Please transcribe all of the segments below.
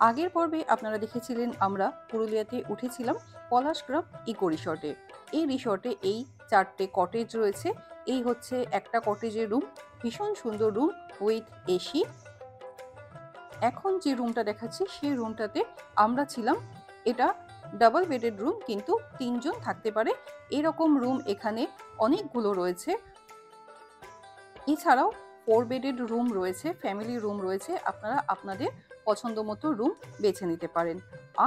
আগের পর্বে আপনারা দেখেছিলেন আমরা পুরুলিয়াতে উঠেছিলাম পলাশগ্রাম ইকো রিসর্টে। এই রিসর্টে এই 4টে কটেজ রয়েছে। এই হচ্ছে একটা কটেজের রুম, ভীষণ সুন্দর রুম উইথ এসি। এখন যে রুমটা দেখাচ্ছি সেই রুমটাতে আমরা ছিলাম। এটা ডাবল বেডেড রুম, কিন্তু 3 জন থাকতে পারে এরকম রুম এখানে অনেকগুলো রয়েছে। এছাড়াও 4 বেডেড রুম রয়েছে, ফ্যামিলি রুম রয়েছে, আপনারা আপনাদের পছন্দ মতো রুম বেছে নিতে পারেন।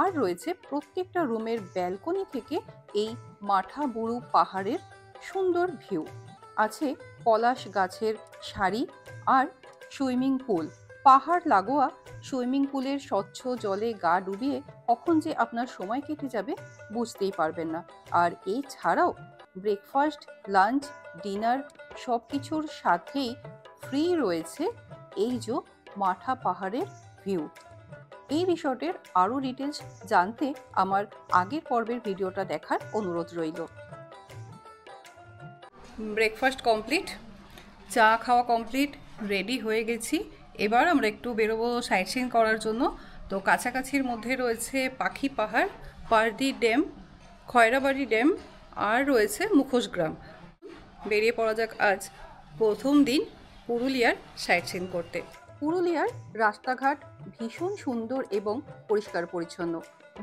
আর রয়েছে প্রত্যেকটা রুমের ব্যালকনি থেকে এই মাঠাবুরু পাহাড়ের সুন্দর ভিউ। আছে পলাশ গাছের সারি আর সুইমিং পুল। পাহাড় লাগোয়া সুইমিং পুলের স্বচ্ছ জলে গা ডুবিয়ে কখন যে আপনার সময় কেটে যাবে বুঝতেই পারবেন না। আর এই ছাড়াও ব্রেকফাস্ট, লাঞ্চ, ডিনার সব কিছুর সাথেই ফ্রি রয়েছে এই যে মাঠা পাহাড়ের ভিউ। এই রিসর্টের আরও ডিটেলস জানতে আমার আগের পর্বের ভিডিওটা দেখার অনুরোধ রইল। ব্রেকফাস্ট কমপ্লিট, চা খাওয়া কমপ্লিট, রেডি হয়ে গেছি। এবার আমরা একটু বেরোবো সাইট সিইং করার জন্য। তো কাছাকাছির মধ্যে রয়েছে পাখি পাহাড়, পারদি ড্যাম, খয়রাবাড়ি ড্যাম আর রয়েছে মুখোশগ্রাম। বেরিয়ে পড়া যাক আজ প্রথম দিন পুরুলিয়ার সাইট সিইং করতে। পুরুলিয়ার রাস্তাঘাট ভীষণ সুন্দর এবং পরিষ্কার পরিচ্ছন্ন।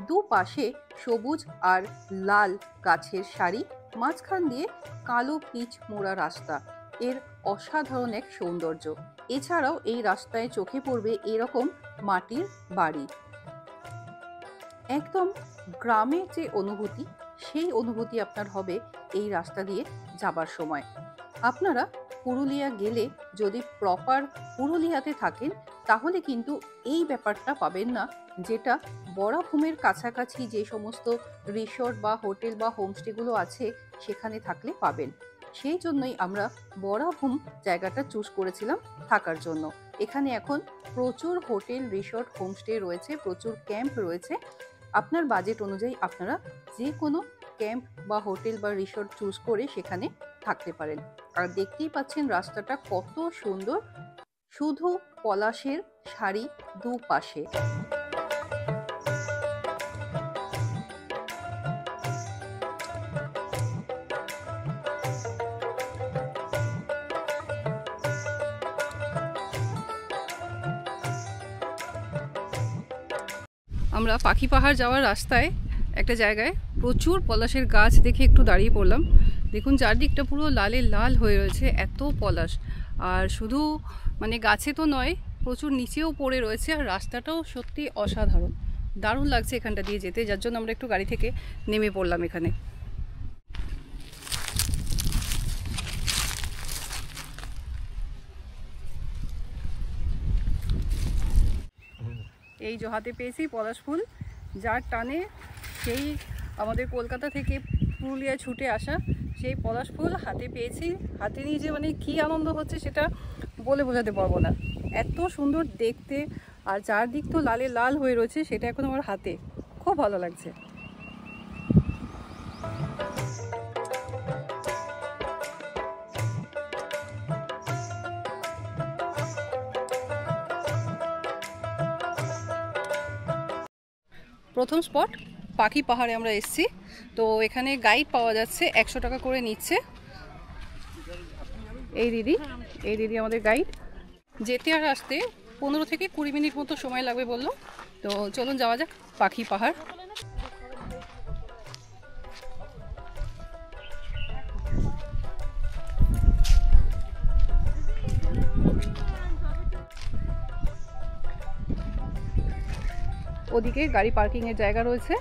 দুপাশে সবুজ আর লাল গাছের সারি, মাঝখান দিয়ে কালো পিচ মোড়া রাস্তা। এর অসাধারণ এক সৌন্দর্য। এছাড়াও এই রাস্তায় চোখে পড়বে এরকম মাটির বাড়ি। একদম গ্রামের যে অনুভূতি, সেই অনুভূতি আপনার হবে এই রাস্তা দিয়ে যাবার সময়। আপনারা পুরুলিয়া গেলে যদি প্রপার পুরুলিয়াতে থাকেন তাহলে কিন্তু এই ব্যাপারটা পাবেন না, যেটা বরাভূমের কাছাকাছি যে সমস্ত রিসর্ট বা হোটেল বা হোমস্টেগুলো আছে সেখানে থাকলে পাবেন। সেই জন্যই আমরা বরাভূম জায়গাটা চুজ করেছিলাম থাকার জন্য। এখানে এখন প্রচুর হোটেল, রিসর্ট, হোমস্টে রয়েছে, প্রচুর ক্যাম্প রয়েছে। আপনার বাজেট অনুযায়ী আপনারা যে কোনো ক্যাম্প বা হোটেল বা রিসর্ট চুজ করে সেখানে থাকতে পারেন। আর দেখতেই পাচ্ছেন রাস্তাটা কত সুন্দর, শুধু পলাশের সারি দুপাশে। আমরা পাখি পাহাড় যাওয়ার রাস্তায় একটা জায়গায় প্রচুর পলাশের গাছ দেখে একটু দাঁড়িয়ে পড়লাম। দেখুন চারদিকটা পুরো লালে লাল হয়ে রয়েছে, এত পলাশ। আর শুধু মানে গাছে তো নয়, প্রচুর নিচেও পড়ে রয়েছে। আর রাস্তাটাও সত্যি অসাধারণ, দারুণ লাগছে এখানটা দিয়ে যেতে, যার জন্য আমরা একটু গাড়ি থেকে নেমে পড়লাম এখানে। এই যে হাতে পেয়েছি পলাশ ফুল, যার টানে সেই আমাদের কলকাতা থেকে পুরুলিয়ায় ছুটে আসা সেই পলাশ ফুল হাতে পেয়েছি। হাতে নিয়ে যে মানে কী আনন্দ হচ্ছে সেটা বলে বোঝাতে পারবো না, এত সুন্দর দেখতে। আর চারদিক তো লালে লাল হয়ে রয়েছে, সেটা এখন আমার হাতে, খুব ভালো লাগছে। প্রথম স্পট পাখি পাহাড়ে আমরা এসেছি। তো এখানে গাইড পাওয়া যাচ্ছে, 100 টাকা করে নিচ্ছে। এই দিদি আমাদের গাইড। যেতে আর আসতে 15 থেকে 20 মিনিট মতো সময় লাগবে বললো। তো চলুন যাওয়া যাক পাখি পাহাড়। ওদিকে গাড়ি পার্কিংয়ের জায়গা রয়েছে,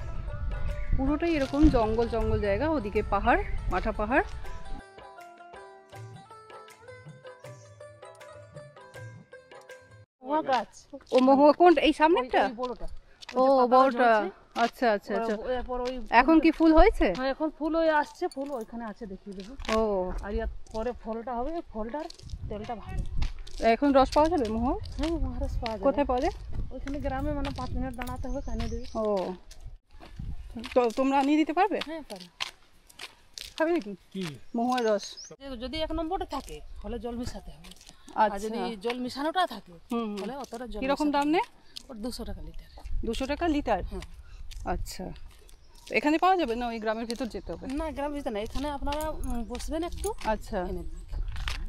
পুরোটাই এরকম জঙ্গল জঙ্গল জায়গা। ওদিকে পাহাড়, মাঠা পাহাড়। ও মহুয়া কোন এই সামনেটা? ও বড়টা, আচ্ছা আচ্ছা আচ্ছা। এখন কি ফুল হয়েছে? হ্যাঁ এখন ফুল হয়ে আসছে, ফুল ওইখানে আছে দেখিয়ে দেবো। ও আর পরে ফলটা হবে, ফলটার তেলটা ভালো। এখন রস পাওয়া যাবে মহুয়া? হ্যাঁ রস পাওয়া যাবে। কোথায় পাওয়া যায়? ওইখানে গ্রামে, মানে 5 মিনিট দাঁড়াতে হবে, কানে দেবে। ও তো তোমরা আনিয়ে দিতে পারবে? হ্যাঁ পারি। খাবে নাকি কি মহুয়ার রস? যদি 1 নম্বরটা থাকে তাহলে জল মিশাতে হবে। আর আচ্ছা, যদি জল মিশানোটা থাকে তাহলে অতটা জল। কিরকম দাম নেয়? ওর 200 টাকা লিটার। 200 টাকা লিটার? হ্যাঁ। আচ্ছা, তো এখানে পাওয়া যাবে না, ওই গ্রামের ভিতর যেতে হবে? না, গ্রামের ভিতরে না, এখানে আপনারা বসবেন একটু, আচ্ছা, এনে দেবে।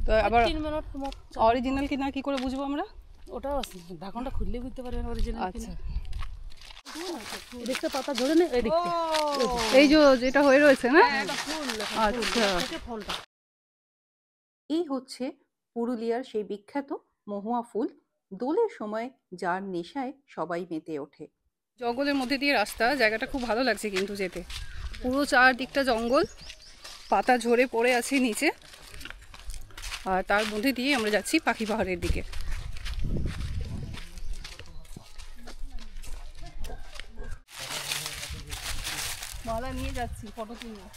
তো আবার 3 মিনিট মত। অরিজিনাল কি না কি করে বুঝবো আমরা? ওটাও আছে, ঢাকনটা খুললে বুঝতে পারবেন অরিজিনাল আচ্ছা, এদিকটা পাতা ধরে নে, এদিকটা এই যে যেটা হয়ে রয়েছে না? এটা ফুল, আচ্ছা, থেকে ফলটা। এই হচ্ছে পুরুলিয়ার সেই বিখ্যাত মহুয়া ফুল। দোলের সময় যার নেশায় সবাই মেতে ওঠে। জঙ্গলের মধ্যে দিয়ে রাস্তা, জায়গাটা খুব ভালো লাগছে কিন্তু যেতে। পুরো চারদিকটা জঙ্গল, পাতা ঝরে পড়ে আছে নিচে, আর তার মধ্যে দিয়ে আমরা যাচ্ছি পাখি পাহাড়ের দিকে। মালা নিয়ে যাচ্ছি ফটো তুলবো।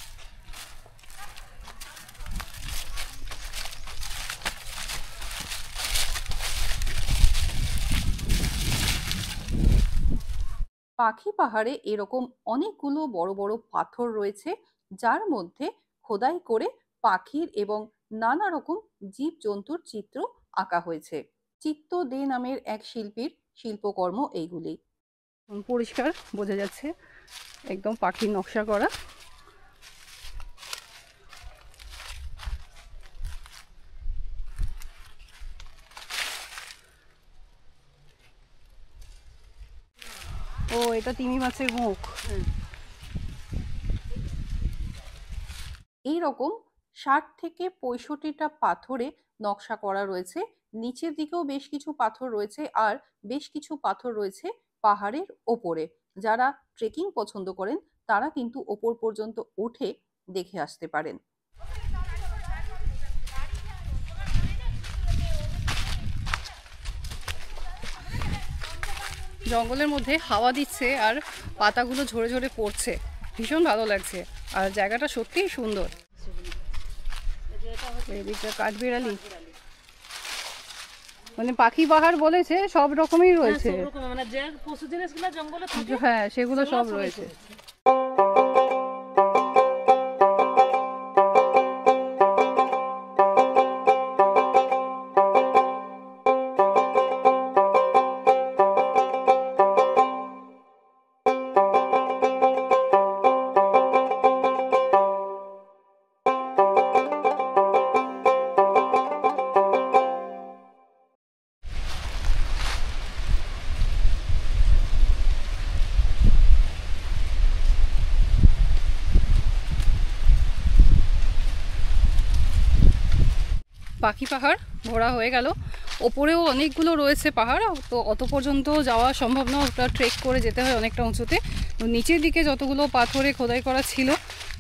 পাখি পাহাড়ে এরকম অনেকগুলো বড় বড় পাথর রয়েছে, যার মধ্যে খোদাই করে পাখির এবং নানা রকম জীবজন্তুর চিত্র আঁকা হয়েছে। চিত্ত দে নামের এক শিল্পীর শিল্পকর্ম এইগুলি। পরিষ্কার বোঝা যাচ্ছে একদম পাখির নকশা করা। ও, এটা তিমি মাছের মুখ। এই রকম 60 থেকে 65টা পাথরে নকশা করা রয়েছে। নিচের দিকেও বেশ কিছু পাথর রয়েছে, আর বেশ কিছু পাথর রয়েছে পাহাড়ের ওপরে। যারা ট্রেকিং পছন্দ করেন তারা কিন্তু ওপর পর্যন্ত উঠে দেখে আসতে পারেন। জঙ্গলের মধ্যে হাওয়া দিচ্ছে আর পাতাগুলো ঝরে ঝরে পড়ছে, ভীষণ ভালো লাগছে, আর জায়গাটা সত্যিই সুন্দর। এদিকটা কাঠবিড়ালি, মানে পাখি পাহাড় বলেছে, সব রকমই রয়েছে। মানে যে পশু জিনিসগুলো জঙ্গলে থাকে, হ্যাঁ, সেগুলো সব রয়েছে। পাখি পাহাড় ঘোরা হয়ে গেল। ওপরেও অনেকগুলো রয়েছে পাহাড়, তো অত পর্যন্ত যাওয়া সম্ভব না, ওটা ট্রেক করে যেতে হয় অনেকটা উঁচুতে। তো নিচের দিকে যতগুলো পাথরে খোদাই করা ছিল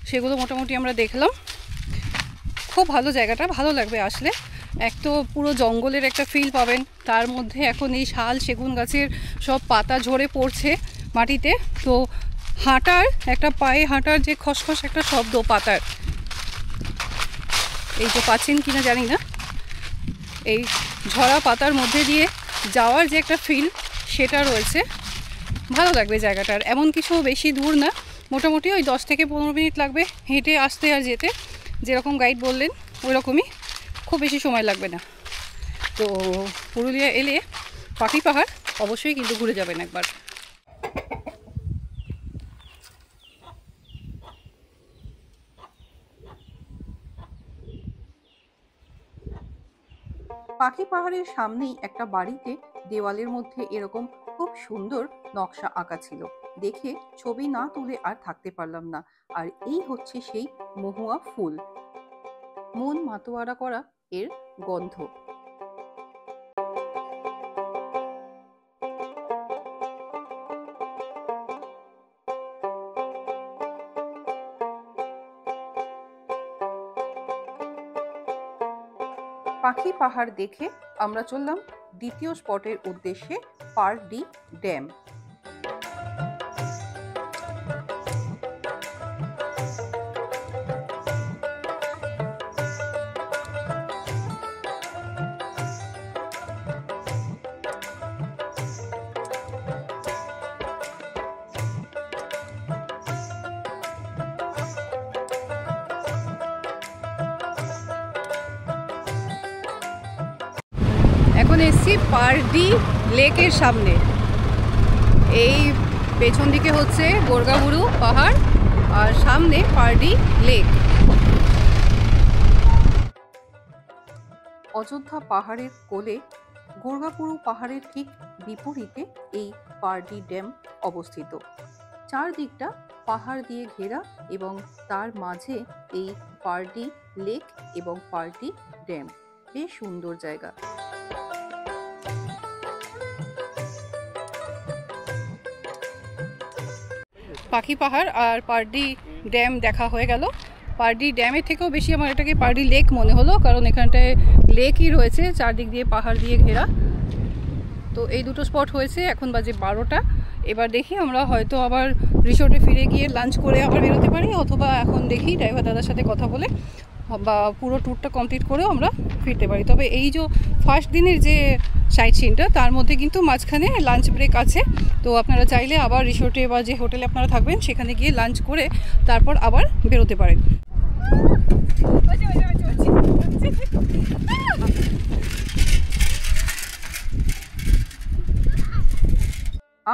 সেগুলো মোটামুটি আমরা দেখলাম। খুব ভালো জায়গাটা, ভালো লাগবে আসলে। এক তো পুরো জঙ্গলের একটা ফিল পাবেন, তার মধ্যে এখন এই শাল সেগুন গাছের সব পাতা ঝরে পড়ছে মাটিতে, তো হাঁটার একটা পায়ে হাঁটার যে খসখস একটা শব্দ পাতার, এই যে পাচ্ছেন কিনা জানি না, এই ঝরা পাতার মধ্যে দিয়ে যাওয়ার যে একটা ফিল সেটা রয়েছে। ভালো লাগবে জায়গাটার। এমন কিছু বেশি দূর না, মোটামুটি ওই 10 থেকে 15 মিনিট লাগবে হেঁটে আসতে আর যেতে, যেরকম গাইড বললেন ওই রকমই, খুব বেশি সময় লাগবে না। তো পুরুলিয়া এলে পাখি পাহাড় অবশ্যই কিন্তু ঘুরে যাবেন একবার। পাখি পাহাড়ের সামনেই একটা বাড়িতে দেওয়ালের মধ্যে এরকম খুব সুন্দর নকশা আঁকা ছিল, দেখে ছবি না তুলে আর থাকতে পারলাম না। আর এই হচ্ছে সেই মহুয়া ফুল, মন মাতোয়ারা করা এর গন্ধ। পাখি পাহাড় দেখে আমরা চললাম দ্বিতীয় স্পটের উদ্দেশ্যে, পারডি ড্যাম। এখন এসছি পারডি লেকের সামনে। এই পেছন দিকে হচ্ছে গোর্গাবুরু পাহাড় আর সামনে পারডি লেক। অযোধ্যা পাহাড়ের কোলে গোর্গাবুরু পাহাড়ের ঠিক বিপরীতে এই পারডি ড্যাম অবস্থিত। চারদিকটা পাহাড় দিয়ে ঘেরা এবং তার মাঝে এই পারডি লেক এবং পারডি ড্যাম। বেশ সুন্দর জায়গা। পাখি পাহাড় আর পারডি ড্যাম দেখা হয়ে গেল। পারডি ড্যামের থেকেও বেশি আমার এটাকে পারডি লেক মনে হলো, কারণ এখানটায় লেকই রয়েছে চারদিক দিয়ে পাহাড় দিয়ে ঘেরা। তো এই দুটো স্পট হয়েছে। এখন বাজে 12টা। এবার দেখি আমরা হয়তো আবার রিসোর্টে ফিরে গিয়ে লাঞ্চ করে আবার বেরোতে পারি, অথবা এখন দেখি ড্রাইভার দাদার সাথে কথা বলে বা পুরো ট্যুরটা কমপ্লিট করেও আমরা ফিরতে পারি। তবে এই যে ফার্স্ট দিনের যে সাইট সিনটা, তার মধ্যে কিন্তু মাঝখানে লাঞ্চ ব্রেক আছে। তো আপনারা চাইলে আবার রিসোর্টে বা যে হোটেলে আপনারা থাকবেন সেখানে গিয়ে লাঞ্চ করে তারপর আবার বেরোতে পারেন।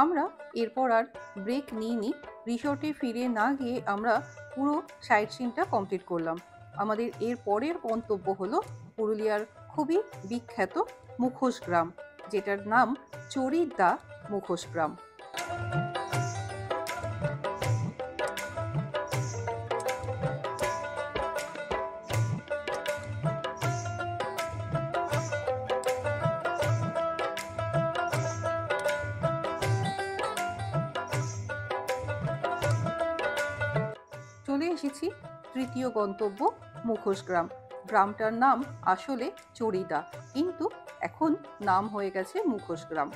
আমরা এরপর আর ব্রেক নিইনি। রিসোর্টে ফিরে না গিয়ে আমরা পুরো সাইট সিনটা কমপ্লিট করলাম। আমাদের এর পরের গন্তব্য হলো পুরুলিয়ার খুবই বিখ্যাত মুখোশ গ্রাম, যেটার নাম চরিদা মুখোশ গ্রাম। চলে এসেছি তৃতীয় গন্তব্য মুখোশ গ্রাম। গ্রামটার নাম আসলে চরিদা, কিন্তু এখন নাম হয়ে গেছে মুখোশ গ্রাম।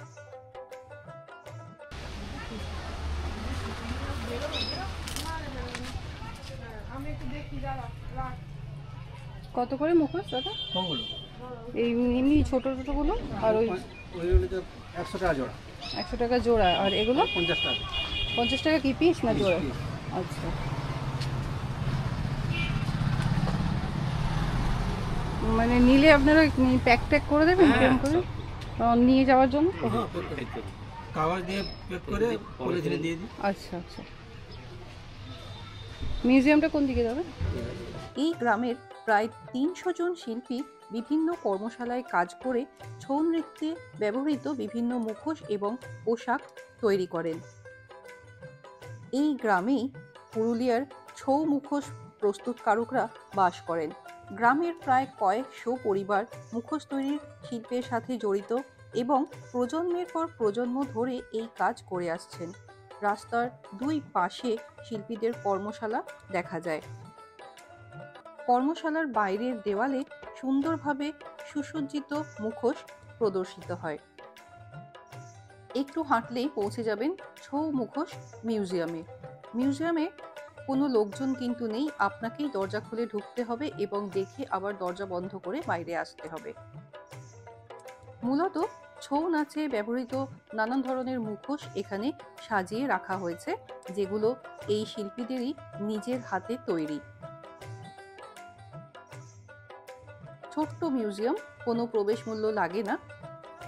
কত করে মুখোশ দাদা? এই এমনি ছোট ছোটগুলো আর ওই 100 টাকা জোড়া। 100 টাকা জোড়া। আর এগুলো 50 টাকা। 50 টাকা কি পিস না জোড়া? আচ্ছা, মানে নিলে আপনারা প্যাক ট্যাক করে দেবেন কেমন করে নিয়ে যাওয়ার জন্য? কাগজ দিয়ে প্যাক করে পলিথিনে দিয়ে দিই। আচ্ছা আচ্ছা। মিউজিয়ামটা কোন দিকে যাবে? এই গ্রামের প্রায় 300 জন শিল্পী বিভিন্ন কর্মশালায় কাজ করে ছৌ নৃত্যে ব্যবহৃত বিভিন্ন মুখোশ এবং পোশাক তৈরি করেন। এই গ্রামেই পুরুলিয়ার ছৌ মুখোশ প্রস্তুতকারকরা বাস করেন। গ্রামের প্রায় কয়েকশো পরিবার মুখোশ তৈরির শিল্পের সাথে জড়িত এবং প্রজন্মের পর প্রজন্ম ধরে এই কাজ করে আসছেন। রাস্তার দুই পাশে শিল্পীদের কর্মশালা দেখা যায়। কর্মশালার বাইরের দেওয়ালে সুন্দরভাবে সুসজ্জিত মুখোশ প্রদর্শিত হয়। একটু হাঁটলেই পৌঁছে যাবেন ছৌ মুখোশ মিউজিয়ামে। মিউজিয়ামে কোনো লোকজন কিন্তু নেই, আপনাকেই দরজা খুলে ঢুকতে হবে এবং দেখে আবার দরজা বন্ধ করে বাইরে আসতে হবে। মূলত ছৌ নাচে ব্যবহৃত নানান ধরনের মুখোশ এখানে সাজিয়ে রাখা হয়েছে, যেগুলো এই শিল্পীদেরই নিজের হাতে তৈরি। ছোট্ট মিউজিয়াম, কোনো প্রবেশ মূল্য লাগে না।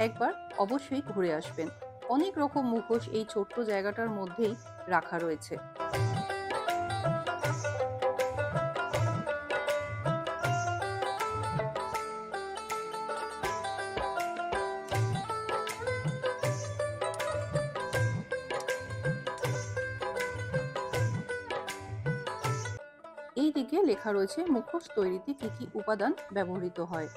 একবার অবশ্যই ঘুরে আসবেন। অনেক রকম মুখোশ এই ছোট্ট জায়গাটার মধ্যেই রাখা রয়েছে। এই দিকে লেখা রয়েছে মুখোশ তৈরিতে কি কি উপাদান ব্যবহৃত হয়।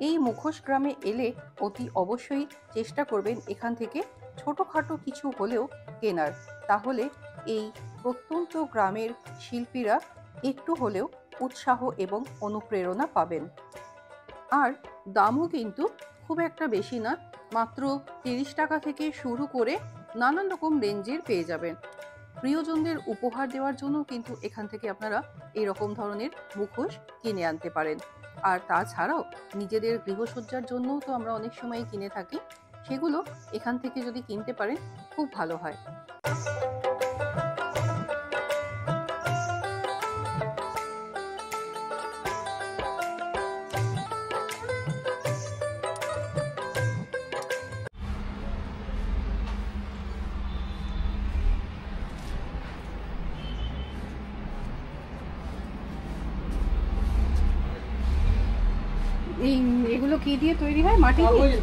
এই মুখোশ গ্রামে এলে অতি অবশ্যই চেষ্টা করবেন এখান থেকে ছোটখাটো কিছু হলেও কেনার, তাহলে এই প্রত্যন্ত গ্রামের শিল্পীরা একটু হলেও উৎসাহ এবং অনুপ্রেরণা পাবেন। আর দামও কিন্তু খুব একটা বেশি না, মাত্র 30 টাকা থেকে শুরু করে নানান রকম রেঞ্জের পেয়ে যাবেন। প্রিয়জনদের উপহার দেওয়ার জন্য কিন্তু এখান থেকে আপনারা এরকম ধরনের মুখোশ কিনে আনতে পারেন। আর তাছাড়াও নিজেদের গৃহসজ্জার জন্যও তো আমরা অনেক সময় কিনে থাকি, সেগুলো এখান থেকে যদি কিনতে পারেন খুব ভালো হয়। এই এগুলো কি দিয়ে তৈরি হয়? মাটি দিয়ে?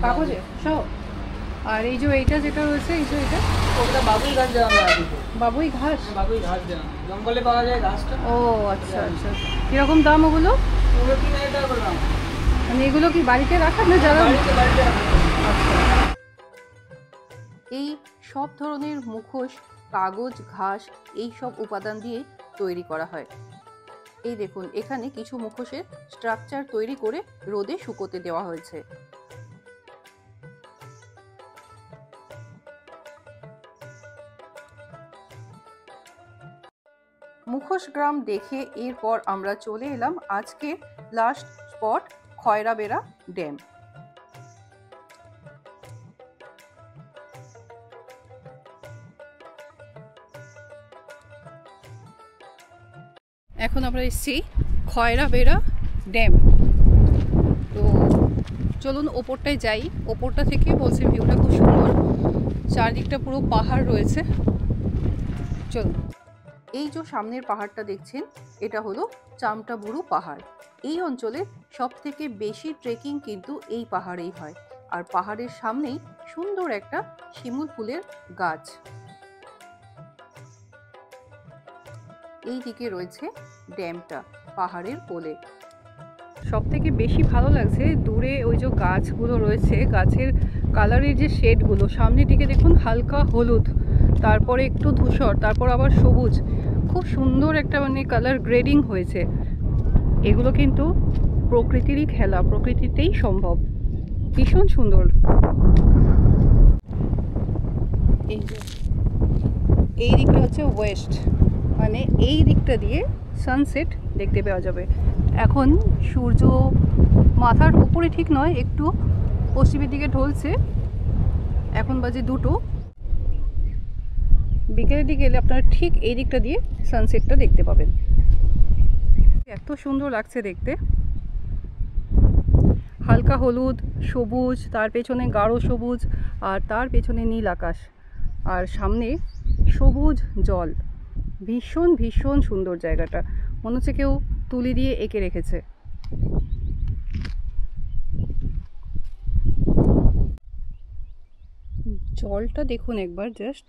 কাগজে সব? আর এই যে এইটা যেটা রয়েছে, এই যে এটা ওটা বাবুই গাছ দেওয়া হয় আদিতে। বাবুই ঘাস? বাবুই ঘাস দেওয়া হয়। জঙ্গলে পাওয়া যায় ঘাসটা। ও আচ্ছা আচ্ছা। কিরকম দাম ওগুলো? ওগুলো 3000 টাকা করে দাম। মানে এগুলো কি বাড়িতে রাখা না যারা? বাড়িতে রাখা হয়। আচ্ছা। এই সব ধরনের মুখোশ কাগজ, ঘাস এই সব উপাদান দিয়ে তৈরি করা হয়। এই দেখুন, এখানে কিছু মুখোশের স্ট্রাকচার তৈরি করে রোদে শুকোতে দেওয়া হয়েছে। মুখোশ গ্রাম দেখে এরপর আমরা চলে এলাম আজকের লাস্ট স্পট, খয়রাবেড়া ড্যাম। এখন আমরা এসেছি খয়রাবেড়া ড্যাম। তো চলুন ওপরটায় যাই। ওপরটা থেকে বলছে ভিউটা খুব সুন্দর, চারদিকটা পুরো পাহাড় রয়েছে। চলুন। এই যে সামনের পাহাড়টা দেখছেন, এটা হলো চামটাবুরু পাহাড়। এই অঞ্চলের সব থেকে বেশি ট্রেকিং কিন্তু এই পাহাড়েই হয়। আর পাহাড়ের সামনেই সুন্দর একটা শিমুল ফুলের গাছ। এই দিকে রয়েছে ড্যামটা পাহাড়ের কোলে। সব থেকে বেশি ভালো লাগছে দূরে ওই যে গাছগুলো রয়েছে, গাছের কালারের যে শেডগুলো, সামনের দিকে দেখুন হালকা হলুদ, তারপরে একটু ধূসর, তারপর আবার সবুজ, খুব সুন্দর একটা মানে কালার গ্রেডিং হয়েছে। এগুলো কিন্তু প্রকৃতিরই খেলা, প্রকৃতিতেই সম্ভব। ভীষণ সুন্দর। এই যে এই দিকটা হচ্ছে ওয়েস্ট, মানে এই দিকটা দিয়ে সানসেট দেখতে পাওয়া যাবে। এখন সূর্য মাথার উপরে ঠিক নয়, একটু পশ্চিমের দিকে ঢলছে। এখন বাজে 2টো। বিকেলের দিকে এলে আপনারা ঠিক এই দিকটা দিয়ে সানসেটটা দেখতে পাবেন। এত সুন্দর লাগছে দেখতে। হালকা হলুদ, সবুজ, তার পেছনে গাঢ় সবুজ, আর তার পেছনে নীল আকাশ, আর সামনে সবুজ জল। ভীষণ ভীষণ সুন্দর জায়গাটা, মনে হচ্ছে কেউ তুলি দিয়ে এঁকে রেখেছে। জলটা দেখুন একবার, জাস্ট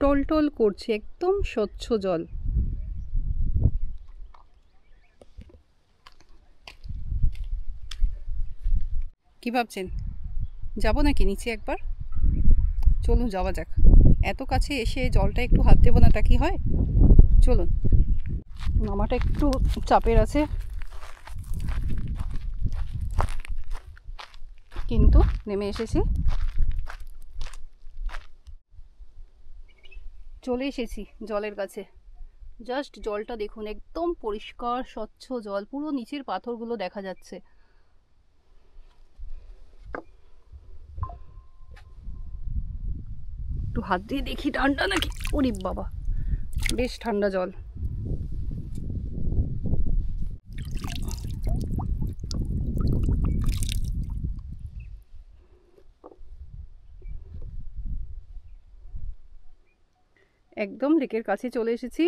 টলটল করছে, একদম স্বচ্ছ জল। কি ভাবছেন, যাব নাকি নিচে একবার? চলুন যাওয়া যাক। এত কাছে এসে জলটা একটু হাত দেবো না তা কি হয়? চলুন। নামাটা একটু চাপের আছে, কিন্তু নেমে এসেছি। চলে এসেছি জলের কাছে। জাস্ট জলটা দেখুন, একদম পরিষ্কার স্বচ্ছ জল, পুরো নিচের পাথরগুলো দেখা যাচ্ছে। একটু হাত দিয়ে দেখি ঠান্ডা নাকি। ওরে বাবা, বেশ ঠান্ডা জল। একদম লেকের কাছে চলে এসেছি।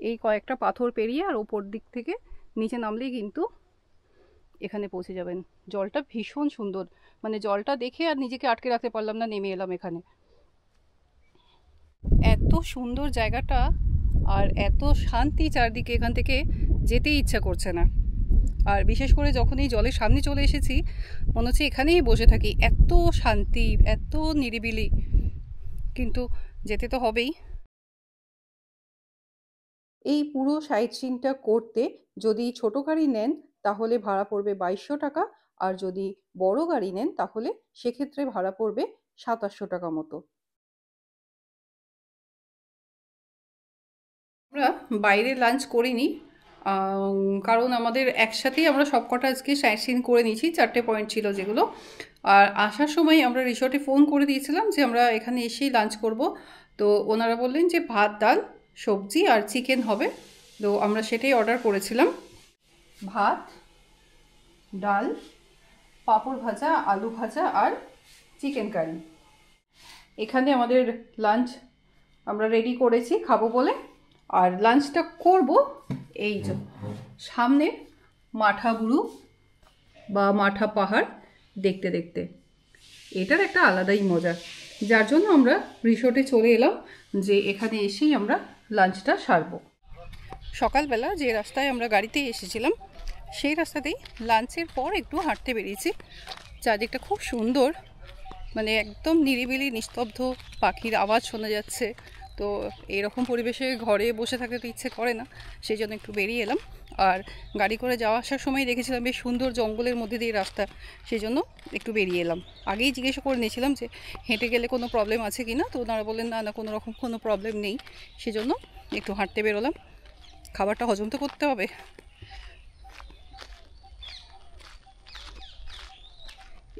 এই কয়েকটা পাথর পেরিয়ে আর ওপর দিক থেকে নিচে নামলেই কিন্তু এখানে পৌঁছে যাবেন। জলটা ভীষণ সুন্দর, মানে জলটা দেখে আর নিজেকে আটকে রাখতে পারলাম না, নেমে এলাম এখানে। এত সুন্দর জায়গাটা আর এত শান্তি চারদিকে, এখান থেকে যেতেই ইচ্ছা করছে না। আর বিশেষ করে যখন এই জলের সামনে চলে এসেছি, মনে হচ্ছে এখানেই বসে থাকি, এত শান্তি, এত নিরিবিলি। কিন্তু যেতে তো হবেই। এই পুরো সাইট সিনটা করতে যদি ছোট গাড়ি নেন তাহলে ভাড়া পড়বে 2200 টাকা, আর যদি বড় গাড়ি নেন তাহলে সেক্ষেত্রে ভাড়া পড়বে 2700 টাকা মতো। আমরা বাইরে লাঞ্চ করিনি, কারণ আমাদের একসাথেই আমরা সবকটা আজকে সাইট সিন করে নিয়েছি, 4টে পয়েন্ট ছিল যেগুলো। আর আসার সময় আমরা রিসর্টে ফোন করে দিয়েছিলাম যে আমরা এখানে এসেই লাঞ্চ করব। তো ওনারা বললেন যে ভাত, ডাল, সবজি আর চিকেন হবে। তো আমরা সেটাই অর্ডার করেছিলাম। ভাত, ডাল, পাঁপড় ভাজা, আলু ভাজা আর চিকেন কারি। এখানে আমাদের লাঞ্চ আমরা রেডি করেছি খাবো বলে। আর লাঞ্চটা করব এই যে সামনে মাঠাবুরু বা মাঠা পাহাড় দেখতে দেখতে। এটার একটা আলাদাই মজা, যার জন্য আমরা রিসোর্টে চলে এলাম যে এখানে এসেই আমরা লাঞ্চটা সারবো। সকালবেলা যে রাস্তায় আমরা গাড়িতে এসেছিলাম সেই রাস্তাতেই লাঞ্চের পর একটু হাঁটতে বেরিয়েছি। চারদিকটা খুব সুন্দর, মানে একদম নিরিবিলি নিস্তব্ধ, পাখির আওয়াজ শোনা যাচ্ছে। তো এরকম পরিবেশে ঘরে বসে থাকতে তো ইচ্ছে করে না, সেই জন্য একটু বেরিয়ে এলাম। আর গাড়ি করে যাওয়া আসার সময় দেখেছিলাম বেশ সুন্দর জঙ্গলের মধ্যে দিয়ে রাস্তা, সেই জন্য একটু বেরিয়ে এলাম। আগেই জিজ্ঞাসা করে নিয়েছিলাম যে হেঁটে গেলে কোনো প্রবলেম আছে কি না, তো ওনারা বললেন না না, কোনো রকম কোনো প্রবলেম নেই। সেজন্য একটু হাঁটতে বেরোলাম, খাবারটা হজম তো করতে হবে।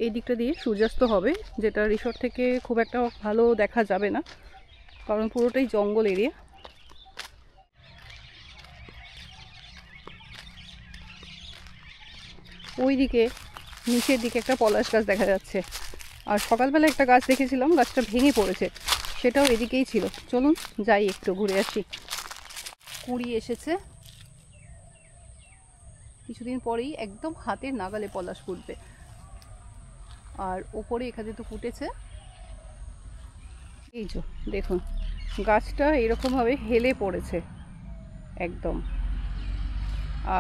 এই দিকটা দিয়ে সূর্যাস্ত হবে, যেটা রিসোর্ট থেকে খুব একটা ভালো দেখা যাবে না, কারণ পুরোটাই জঙ্গল এরিয়া। ওই দিকে নিচের দিকে একটা পলাশ গাছ দেখা যাচ্ছে। আর সকালবেলা একটা গাছ দেখেছিলাম, গাছটা ভেঙে পড়েছে, সেটাও এদিকেই ছিল। চলুন যাই একটু ঘুরে আসি। কুড়ি এসেছে, কিছুদিন পরেই একদম হাতের নাগালে পলাশ ফুটবে। আর ওপরে এখানে তো ফুটেছে, এই যে দেখুন গাছটা এরকমভাবে হেলে পড়েছে একদম।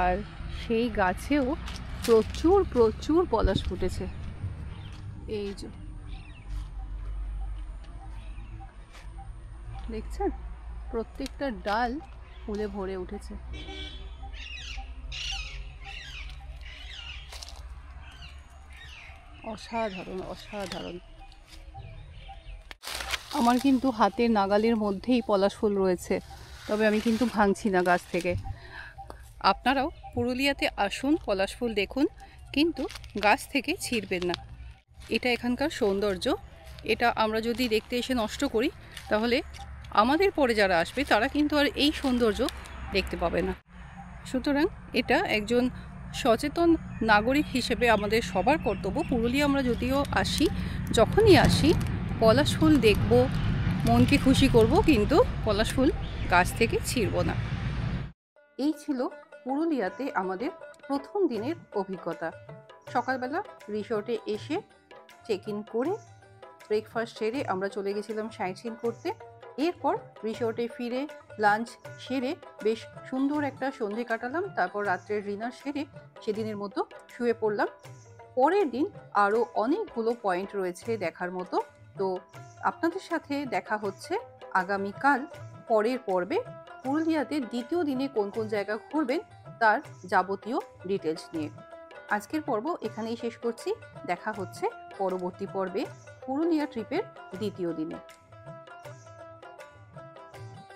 আর সেই গাছেও প্রচুর প্রচুর পলাশ ফুটেছে, এই যে দেখছেন প্রত্যেকটা ডাল ফুলে ভরে উঠেছে। অসাধারণ অসাধারণ। আমার কিন্তু হাতের নাগালের মধ্যেই পলাশ ফুল রয়েছে, তবে আমি কিন্তু ভাঙছি না গাছ থেকে। আপনারাও পুরুলিয়াতে আসুন, পলাশ ফুল দেখুন, কিন্তু গাছ থেকে ছিঁড়বেন না। এটা এখানকার সৌন্দর্য। এটা আমরা যদি দেখতে এসে নষ্ট করি তাহলে আমাদের পরে যারা আসবে তারা কিন্তু আর এই সৌন্দর্য দেখতে পাবে না। সুতরাং এটা একজন সচেতন নাগরিক হিসেবে আমাদের সবার কর্তব্য। পুরুলিয়া আমরা যদিও আসি, যখনই আসি পলাশ ফুল দেখব, মনকে খুশি করব, কিন্তু পলাশ ফুল গাছ থেকে ছিঁড়ব না। এই ছিল পুরুলিয়াতে আমাদের প্রথম দিনের অভিজ্ঞতা। সকালবেলা রিসোর্টে এসে চেক ইন করে ব্রেকফাস্ট সেরে আমরা চলে গেছিলাম সাইট সিন করতে। এরপর রিসোর্টে ফিরে লাঞ্চ সেরে বেশ সুন্দর একটা সন্ধে কাটালাম। তারপর রাত্রের ডিনার সেরে সেদিনের মতো শুয়ে পড়লাম। পরের দিন আরও অনেকগুলো পয়েন্ট রয়েছে দেখার মতো, তো আপনাদের সাথে দেখা হচ্ছে আগামীকাল পরের পর্বে। পুরুলিয়াতে দ্বিতীয় দিনে কোন কোন জায়গা ঘুরবেন তার যাবতীয় ডিটেলস নিয়ে। আজকের পর্ব এখানেই শেষ করছি। দেখা হচ্ছে পরবর্তী পর্বে পুরুলিয়া ট্রিপের দ্বিতীয় দিনে।